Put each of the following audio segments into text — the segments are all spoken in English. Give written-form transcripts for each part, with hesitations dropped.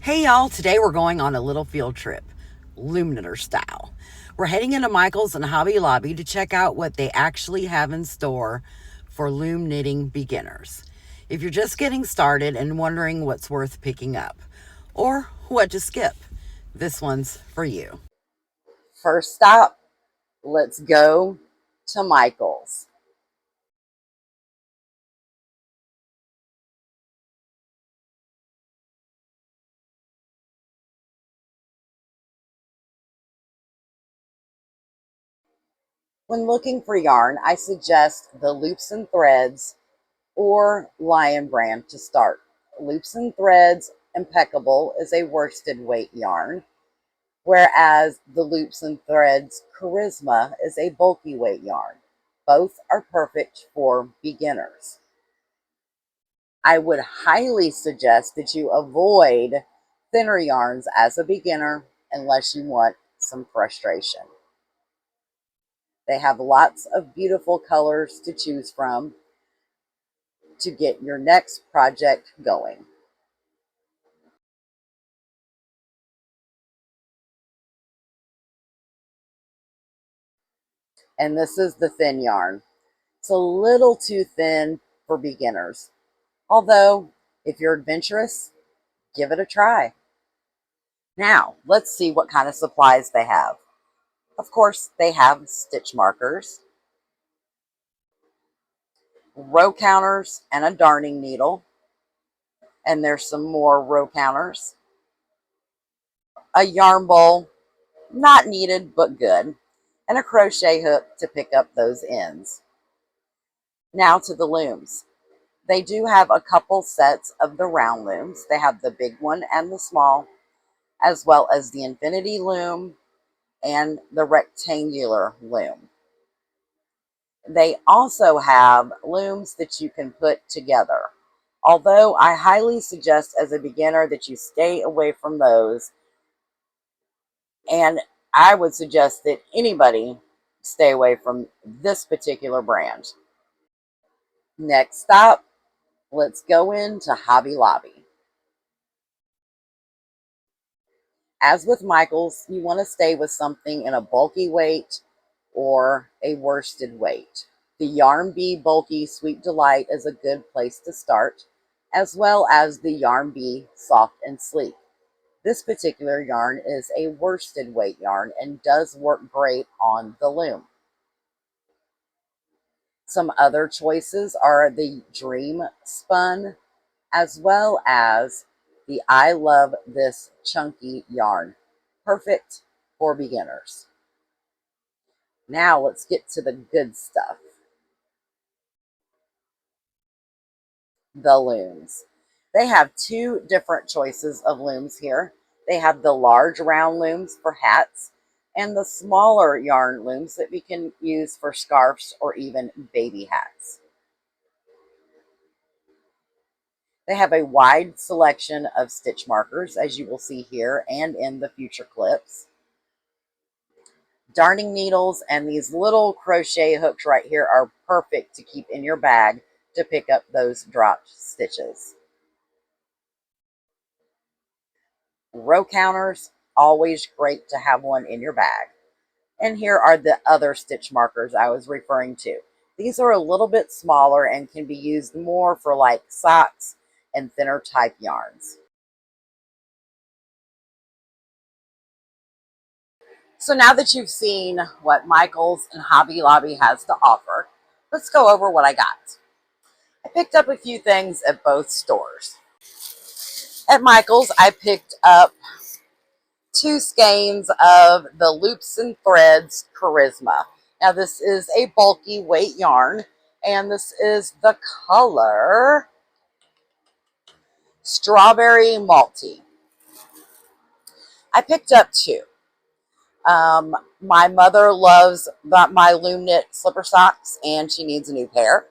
Hey y'all, today we're going on a little field trip, Loom knitter style. We're heading into Michael's and Hobby Lobby to check out what they actually have in store for loom knitting beginners. If you're just getting started and wondering what's worth picking up or what to skip, this one's for you. First stop, let's go to Michael's. When looking for yarn, I suggest the Loops and Threads or Lion brand to start. Loops and Threads Impeccable is a worsted weight yarn, whereas the Loops and Threads Charisma is a bulky weight yarn. Both are perfect for beginners. I would highly suggest that you avoid thinner yarns as a beginner unless you want some frustration. They have lots of beautiful colors to choose from to get your next project going. And this is the thin yarn. It's a little too thin for beginners. Although, if you're adventurous, give it a try. Now, let's see what kind of supplies they have. Of course, they have stitch markers, row counters, and a darning needle. And there's some more row counters. A yarn bowl, not needed, but good. And a crochet hook to pick up those ends. Now to the looms. They do have a couple sets of the round looms. They have the big one and the small, as well as the infinity loom and the rectangular loom. They also have looms that you can put together. Although I highly suggest as a beginner that you stay away from those, and I would suggest that anybody stay away from this particular brand. Next stop, let's go into Hobby Lobby. As with Michael's, you want to stay with something in a bulky weight or a worsted weight. The Yarn Bee Bulky Sweet Delight is a good place to start, as well as the Yarn Bee Soft and Sleek. This particular yarn is a worsted weight yarn and does work great on the loom. Some other choices are the Dream Spun, as well as the I Love This Chunky yarn. Perfect for beginners. Now let's get to the good stuff. The looms. They have two different choices of looms here. They have the large round looms for hats and the smaller yarn looms that we can use for scarves or even baby hats. They have a wide selection of stitch markers, as you will see here and in the future clips. Darning needles and these little crochet hooks right here are perfect to keep in your bag to pick up those dropped stitches. Row counters, always great to have one in your bag. And here are the other stitch markers I was referring to. These are a little bit smaller and can be used more for like socks and thinner type yarns. So now that you've seen what Michael's and Hobby Lobby has to offer, let's go over what I got. I picked up a few things at both stores. At Michael's, I picked up two skeins of the Loops and Threads Charisma. Now this is a bulky weight yarn, and this is the color Strawberry Malty. I picked up two. My mother loves my Loom knit slipper socks, and she needs a new pair.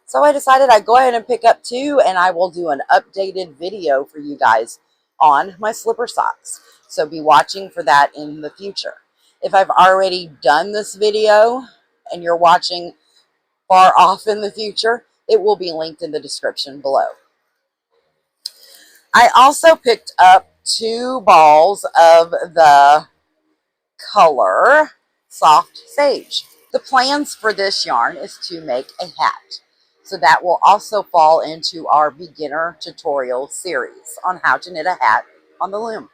So I decided I'd go ahead and pick up two, and I will do an updated video for you guys on my slipper socks. So be watching for that in the future. If I've already done this video and you're watching far off in the future, it will be linked in the description below. I also picked up 2 balls of the color Soft Sage. The plans for this yarn is to make a hat. So that will also fall into our beginner tutorial series on how to knit a hat on the loom.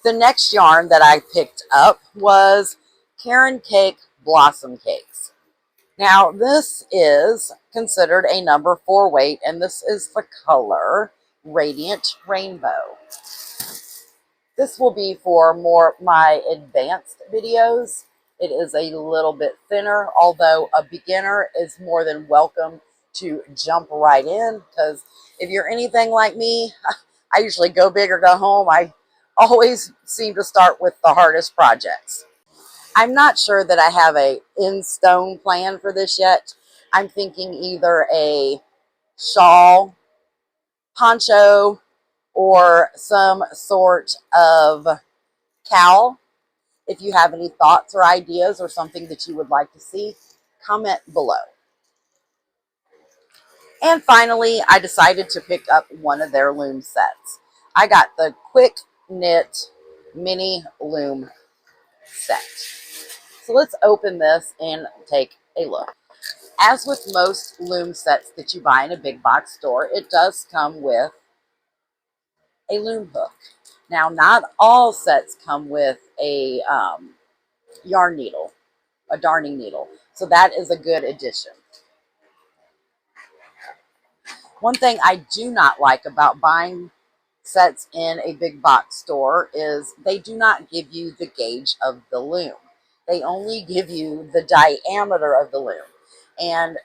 The next yarn that I picked up was Karen Cake Blossom Cakes. Now this is considered a number 4 weight, and this is the color Radiant Rainbow. This will be for more my advanced videos. It is a little bit thinner, although a beginner is more than welcome to jump right in, because if you're anything like me, I usually go big or go home. I always seem to start with the hardest projects. I'm not sure that I have a in-stone plan for this yet. I'm thinking either a shawl, poncho, or some sort of cowl. If you have any thoughts or ideas or something that you would like to see, comment below. And finally, I decided to pick up one of their loom sets. I got the Quick Knit Mini Loom set. So let's open this and take a look. As with most loom sets that you buy in a big box store, it does come with a loom hook. Now, not all sets come with a yarn needle, a darning needle. So that is a good addition. One thing I do not like about buying sets in a big box store is they do not give you the gauge of the loom. They only give you the diameter of the loom. And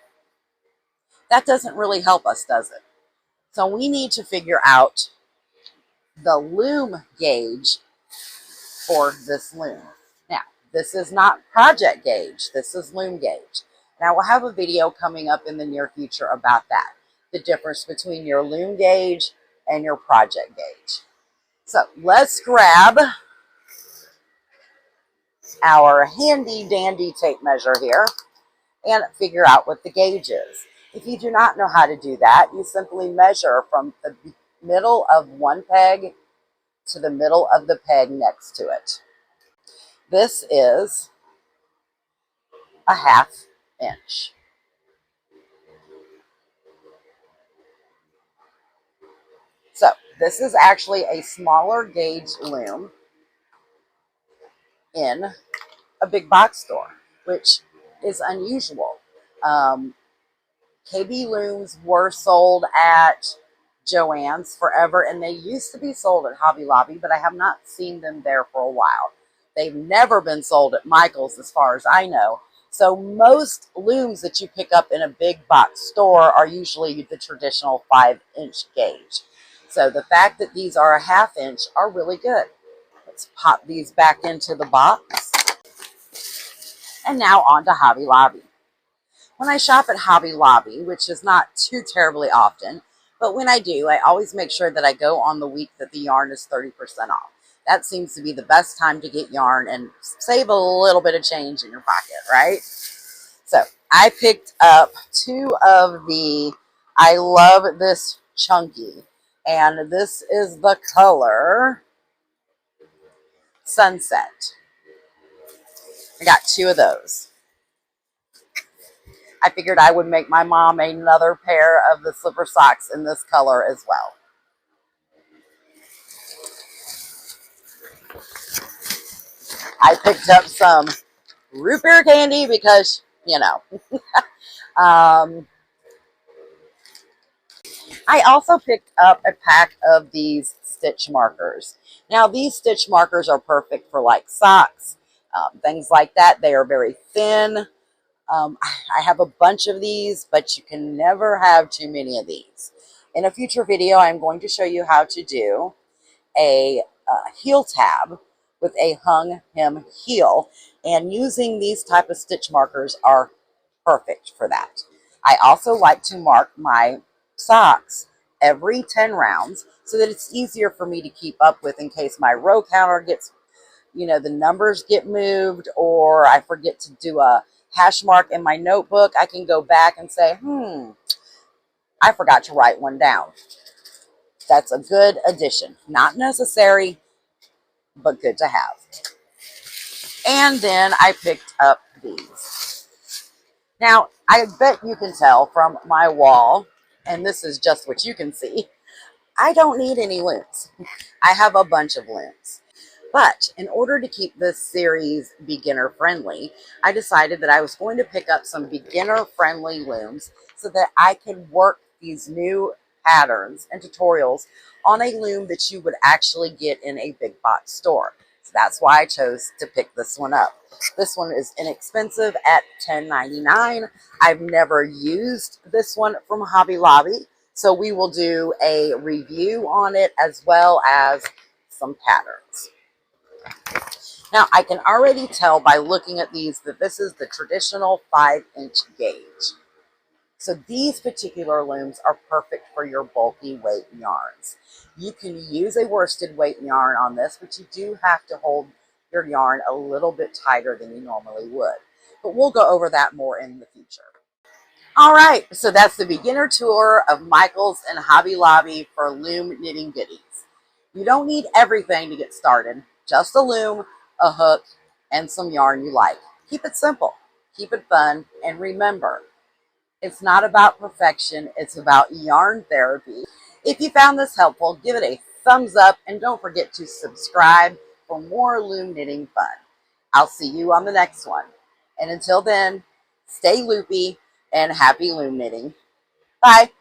that doesn't really help us, does it? So we need to figure out the loom gauge for this loom. Now, this is not project gauge. This is loom gauge. Now, we'll have a video coming up in the near future about that. The difference between your loom gauge and your project gauge. So let's grab our handy dandy tape measure here and figure out what the gauge is. If you do not know how to do that, you simply measure from the middle of one peg to the middle of the peg next to it. This is a 1/2 inch. So this is actually a smaller gauge loom in a big box store, which is unusual. KB looms were sold at Joann's forever, and they used to be sold at Hobby Lobby, but I have not seen them there for a while. They've never been sold at Michael's as far as I know. So most looms that you pick up in a big box store are usually the traditional 5-inch gauge. So the fact that these are a 1/2 inch are really good. Let's pop these back into the box. And now on to Hobby Lobby. When I shop at Hobby Lobby, which is not too terribly often, but when I do, I always make sure that I go on the week that the yarn is 30% off. That seems to be the best time to get yarn and save a little bit of change in your pocket, right? So I picked up 2 of the I Love This Chunky, and this is the color Sunset. I got 2 of those. I figured I would make my mom another pair of the slipper socks in this color as well. I picked up some root beer candy because, you know. I also picked up a pack of these stitch markers. Now, these stitch markers are perfect for like socks, things like that. They are very thin. I have a bunch of these, but you can never have too many of these. In a future video, I'm going to show you how to do a heel tab with a hung hem heel, and using these type of stitch markers are perfect for that. I also like to mark my socks every 10 rounds so that it's easier for me to keep up with in case my row counter gets, the numbers get moved, or I forget to do a hash mark in my notebook. I can go back and say, I forgot to write one down. That's a good addition. Not necessary, but good to have. And then I picked up these. Now, I bet you can tell from my wall, and this is just what you can see, I don't need any looms. I have a bunch of looms. But in order to keep this series beginner friendly, I decided that I was going to pick up some beginner friendly looms so that I could work these new patterns and tutorials on a loom that you would actually get in a big box store. So that's why I chose to pick this one up. This one is inexpensive at $10.99. I've never used this one from Hobby Lobby, so we will do a review on it as well as some patterns. Now, I can already tell by looking at these that this is the traditional 5-inch gauge. So these particular looms are perfect for your bulky weight yarns. You can use a worsted weight yarn on this, but you do have to hold your yarn a little bit tighter than you normally would. But we'll go over that more in the future. All right, so that's the beginner tour of Michael's and Hobby Lobby for loom knitting goodies. You don't need everything to get started, just a loom, a hook, and some yarn you like. Keep it simple, keep it fun, and remember, it's not about perfection, it's about yarn therapy. If you found this helpful, give it a thumbs up and don't forget to subscribe for more loom knitting fun. I'll see you on the next one. And until then, stay loopy and happy loom knitting. Bye.